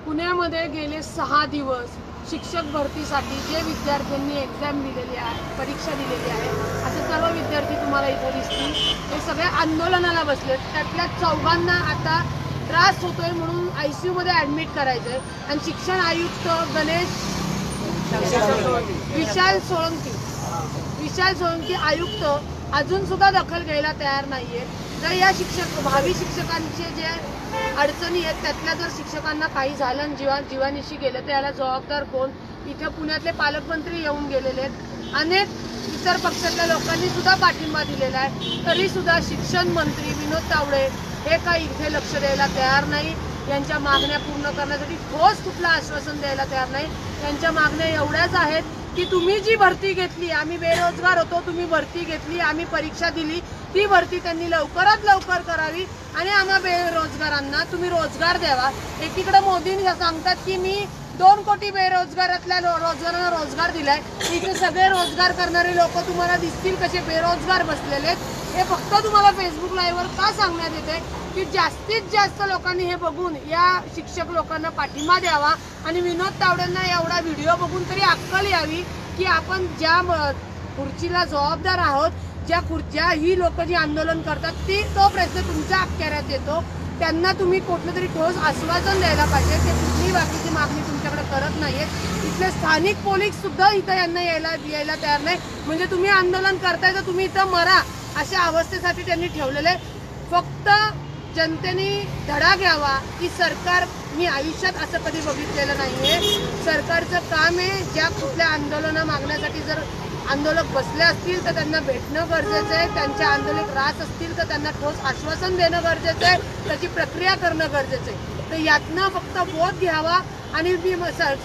पुण्यामध्ये गेले 6 दिवस शिक्षक भरतीसाठी जे विद्यार्थ्यांनी एक्झाम दिलेली आहे, परीक्षा दिलेली आहे, असे सर्व विद्यार्थी तुम्हाला इथे दिसतील. हे सगळे आंदोलनाला बसलेत. त्यातल्या 4घांना आता त्रास होतोय म्हणून ICU मध्ये ऍडमिट करायचंय आणि शिक्षण आयुक्त विशाल सोळंकी आयुक्त अजून सुद्धा दखल घ्यायला तयार नाहीये. जर या भावी शिक्षकांचे जे अडचणी आहेत त्यातल्या जर शिक्षकांना काही झालं आणि जीवानिशी गेलं तर याला जबाबदार कोण? इथे पुण्यातले पालकमंत्री येऊन गेलेले आहेत. अनेक इतर पक्षातल्या लोकांनी सुद्धा पाठिंबा दिलेला आहे. तरी सुद्धा शिक्षण मंत्री विनोद तावडे हे काही इथे लक्ष द्यायला तयार नाही. यांच्या मागण्या पूर्ण करण्यासाठी ठोस कुठलं आश्वासन द्यायला तयार नाही. त्यांच्या मागण्या एवढ्याच आहेत की तुम्ही जी भरती घेतली, आम्ही बेरोजगार होतो, तुम्ही भरती घेतली, आम्ही परीक्षा दिली, ती भरती त्यांनी लवकरात लवकर करावी आणि आम्हा बेरोजगारांना तुम्ही रोजगार द्यावा. एकीकडे मोदींनी सांगतात की मी 2 कोटी बेरोजगारातल्या रोजगारांना रोजगार दिलाय. इथे सगळे रोजगार करणारे लोक तुम्हाला दिसतील कसे बेरोजगार बसलेले आहेत. हे फक्त तुम्हाला फेसबुक लाईव्हवर का सांगण्यात येते की जास्तीत जास्त लोकांनी हे बघून या शिक्षक लोकांना पाठिंबा द्यावा आणि विनोद तावडेंना एवढा व्हिडिओ बघून तरी अक्कल यावी की आपण ज्या खुर्चीला जबाबदार आहोत, ज्या ही लोक जी आंदोलन करतात तो प्रश्न तुमच्या अखत्यारात येतो. त्यांना तुम्ही कुठलं तरी ठोस आश्वासन द्यायला पाहिजे. ते कुठलीही बाकीची मागणी तुमच्याकडे करत नाहीयेत. इथले स्थानिक पोलीस सुद्धा इथं यांना यायला तयार नाही. म्हणजे तुम्ही आंदोलन करताय तर तुम्ही इथं मरा अशा अवस्थेसाठी त्यांनी ठेवलेले. फक्त जनतेने धडा घ्यावा की सरकार, मी आयुष्यात असं कधी बघितलेलं नाहीये. सरकारचं काम आहे ज्या कुठल्या आंदोलनं मागण्यासाठी जर आंदोलक बसले असतील तर त्यांना भेटणं गरजेचं आहे. त्यांच्या आंदोलक राहत असतील तर त्यांना ठोस आश्वासन देणं गरजेचं आहे. त्याची प्रक्रिया करणं गरजेचं आहे. तर यातनं फक्त बोध घ्यावा. आणि मी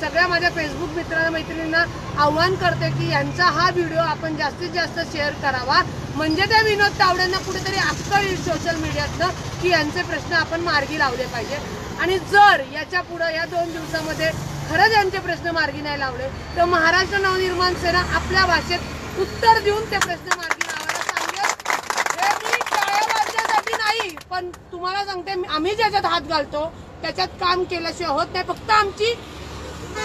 सगळ्या माझ्या फेसबुक मैत्रिणींना आव्हान करते की यांचा हा व्हिडिओ आपण जास्तीत जास्त शेअर करावा. म्हणजे त्या विनोद तावडेंना कुठेतरी अक्कल येईल सोशल मीडियातनं की यांचे प्रश्न आपण मार्गी लावले पाहिजे. आणि जर याच्या पुढे या 2 दिवसामध्ये खरंच यांचे प्रश्न मार्गी नाही लावले तर महाराष्ट्र नवनिर्माण सेना आपल्या भाषेत उत्तर देऊन ते प्रश्न मार्गी लावायला सांगेल. हे मी टाळ्या वाजण्यासाठी नाही, पण तुम्हाला सांगते आम्ही ज्याच्यात हात घालतो त्याच्यात काम केल्याशिवाय होत नाही. फक्त आमची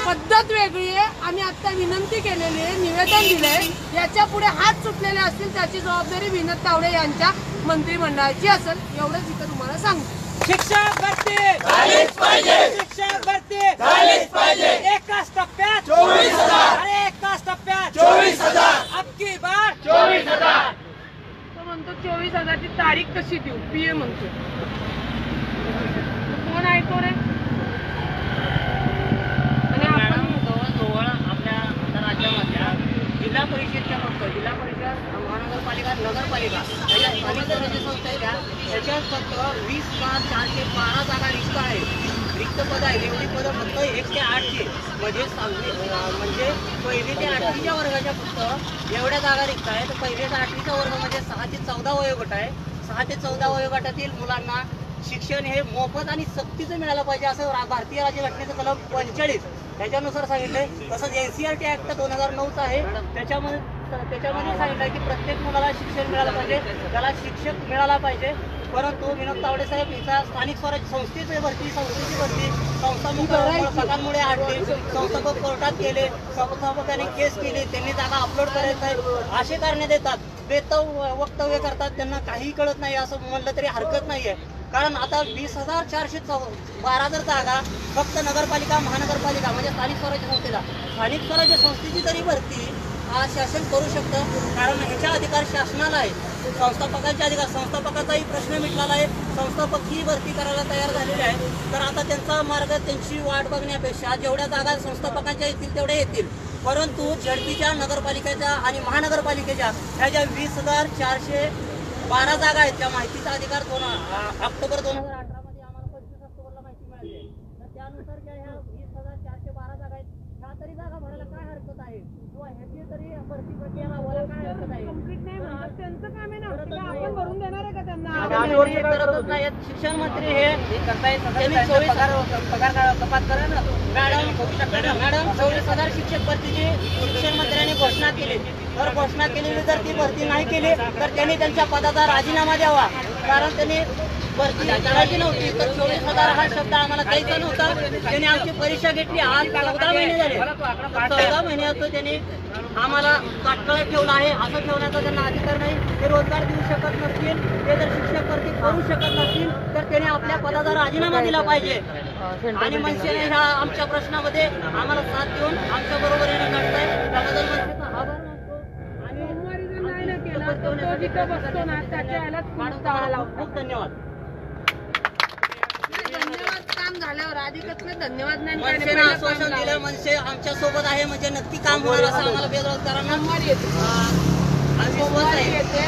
पद्धत वेगळी आहे. आम्ही आता विनंती केलेली आहे, निवेदन दिलंय. याच्या पुढे हात सुटलेले असतील त्याची जबाबदारी विनोद तावडे यांच्या मंत्रिमंडळाची असेल. एवढंच इथं तुम्हाला सांगतो. शिक्षक भरती झालीच पाहिजे. शिक्षक भरती झालीच पाहिजे. एकाच टप्प्यात 24,000. अरे एकाच टप्प्यात 24,000. अबकी बार 24,000. तो म्हणतो 24,000ची तारीख कशी देऊ? PA म्हणतो. कोण ऐकतो रे? आणि आपण जवळ आपल्या राज्यामधल्या जिल्हा परिषदच्या फक्त जिल्हा परिषद, महानगरपालिका, नगरपालिका या स्थानिक स्वराज्य संस्था आहेत त्याच्यात फक्त 20,412 जागा रिक्त आहेत. रिक्त पद आहेत. एवढी पदं फक्त 1 ते 8ची म्हणजे 1ली ते 8वीच्या वर्गाच्या फक्त एवढ्या जागा रिक्त आहेत. तर 1ली ते 8वीचा वर्ग म्हणजे 6 ते 14 वयोगट आहे. 6 ते 14 वयोगटातील मुलांना शिक्षण हे मोफत आणि सक्तीचं मिळालं पाहिजे असं भारतीय राज्यघटनेचं कलम 45 त्याच्यानुसार सांगितलंय. तसंच NCERT ऍक्ट 2009चा आहे. त्याच्यामध्ये सांगितलंय की प्रत्येक मुलाला शिक्षण मिळालं पाहिजे, त्याला शिक्षक मिळाला पाहिजे. परंतु विनोद तावडे साहेब हिचा स्थानिक स्वराज्य संस्थेची भरती संस्थापकांमुळे हटली. संस्थापक कोर्टात गेले, संस्थापकांनी केस केली, त्यांनी जागा अपलोड करायचं आहे असे कारणे देतात. वक्तव्य करतात. त्यांना काही कळत नाही असं म्हणलं तरी हरकत नाहीये. कारण आता 20,412 जर जागा फक्त नगरपालिका, महानगरपालिका म्हणजे स्थानिक स्वराज्य संस्थेला, स्थानिक स्वराज्य संस्थेची तरी भरती हा शासन करू शकतं. कारण ह्याचा अधिकार शासनाला आहे. संस्थापकांचे अधिकार, संस्थापकाचाही प्रश्न मिटलेला आहे. संस्थापक ही भरती करायला तयार झालेले आहेत. तर आता त्यांचा मार्ग, त्यांची वाट बघण्यापेक्षा जेवढ्या जागा संस्थापकांच्या येतील तेवढ्या येतील. परंतु झडपीच्या, नगरपालिकेच्या आणि महानगरपालिकेच्या ह्या ज्या 20,412 जागा आहेत त्या माहितीचा अधिकार ऑक्टोबर 2018 मध्ये आम्हाला 25 ऑक्टोबरला माहिती मिळाली आहे. तर त्यानुसार ज्या ह्या 20,412 जागा आहेत ह्या तरी जागा भरायला काय हरकत आहे किंवा ह्याची तरी भरती प्रक्रिया लावायला काय हरकत आहे? कंप्लीट नाही म्हणतात, त्यांचं काम आहे ना. आपण भरून देणार आहे का त्यांना? करतच नाही. शिक्षण मंत्री हे पगार कपात करा ना मॅडम. 24,000 शिक्षक भरतीची शिक्षण मंत्र्यांनी घोषणा केली. तर घोषणा केलेली जर ती भरती नाही केली तर त्यांनी त्यांच्या पदाचा राजीनामा द्यावा. कारण त्यांनी भरती करायची नव्हती तर 24,000 हा शब्द आम्हाला द्यायचा नव्हता. त्यांनी आमची परीक्षा घेतली. आज 14 महिने झाले. 14 महिन्याचं त्यांनी आम्हाला ताटकळत ठेवलं आहे. असं ठेवण्याचा त्यांना अधिकार नाही. ते रोजगार देऊ शकत नसतील, ते जर शिक्षक भरती करू शकत नसतील तर त्यांनी आपल्या पदाचा राजीनामा दिला पाहिजे. आणि मनसेने ह्या आमच्या प्रश्नामध्ये आम्हाला साथ देऊन आमच्या बरोबरीने लढताय त्याबद्दल मनसेचा आभार मानतो. आणि खूप धन्यवाद. धन्यवाद काम झाल्यावर आधी कसले धन्यवाद नाही. मनसेने आश्वासन दिलं, मनसे आमच्या सोबत आहे म्हणजे नक्की काम होणार असं आम्हाला बेरोजगारांना येते विश्वास आहे. येते